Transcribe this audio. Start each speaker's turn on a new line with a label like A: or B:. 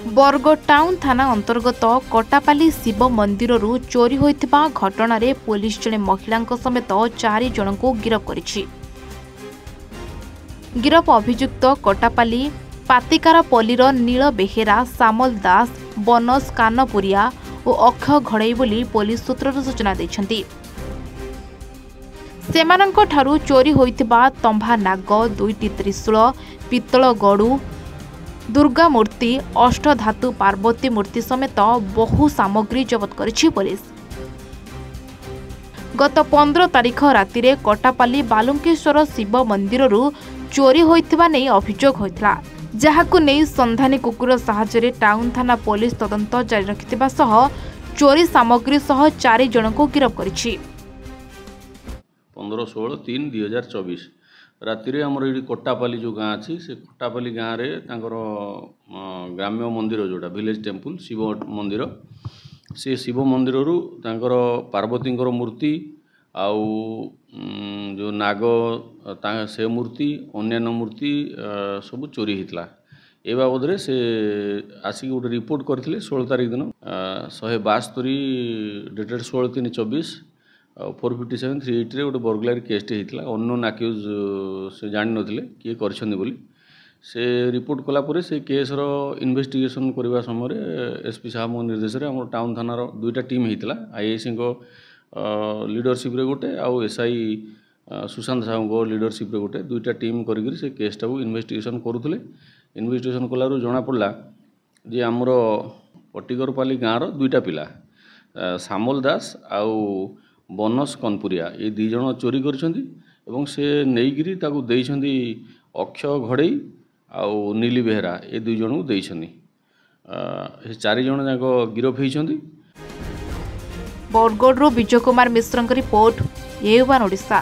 A: Bargarh town थाना अंतर्गत कटापाली शिव मंदिर चोरी होइथिबा घटना रे पुलिस जने महिला समेत 4 जन को गिरफ्त करिछि। गिरफ अभियुक्त कटापाली पातिकारपल्लीर नील बेहेरा, सामल दास, बनस कानपुरिया और अक्षय घड़ई बोली पुलिस सूत्र सूचना दैछन्ति। सेमानंको ठारू चोरी होइथिबा तंभा नाग, 2टी त्रिशूल, पित्तल गड़ू, दुर्गा मूर्ति, अष्टधातु पार्वती मूर्ति समेत बहु सामग्री जबत करिछि पुलिस। गत 15 तारिख राति रे कटापाली बालुंकेश्वर शिव मंदिर चोरी होइथिबा नै अभियोग होइतला, जहाकु नै संधानी कुकुर सहायरे टाउन थाना पुलिस तदंत जारी रखिथिबा सह चोरी सामग्री सह 4 जन को गिरफ्त करिछि।
B: 15/16/3/2024 राति रे हमर ये कटापाली जो गाँ अच्छी से कटापाली गाँव रे तांकर ग्राम्य मंदिर जोटा विलेज टेम्पल शिव मंदिर से शिव मंदिर तांकर पार्वती मूर्ति आउ जो नाग से मूर्ति अन्यान्य मूर्ति सब चोरी होता ए बाबद से आसिक गोटे रिपोर्ट करते 16 तारिख दिन 172 डेटेड 16/3/24 457/380 रे गोटे बर्गलारी केसटे होता अननोन आक्यूज से जान नथिले किए करछन्ती बोली से रिपोर्ट कला परे से केस रो इन्वेस्टिगेशन करबा समय एसपी साहब मो निर्देश रे हमर टाउन थाना रो 2टा टीम होता आईआईसी को लीडरशिप रे गोटे आउ एसआई सुशांत साहब को लीडरशिप रे गोटे 2टा टीम करिक से केसटा को इन्वेस्टिगेशन करूथले। इन्वेस्टिगेशन कलारू जना पड़ला जे हमर पटिकरपाली गाँव रो 2टा पिला सामल दास आउ बनस कनपुरिया ये 2 जन चोरी करछन्ती एवं से नहींकि देइछन्ती अक्षय घड़ई आउ नीली बेहेरा ये 2 जन को देइछन्ती। 4 जन जाक गिरफ होइछन्ती।
A: बरगड़ विजय कुमार मिश्र रिपोर्ट, ये वन ओडिशा।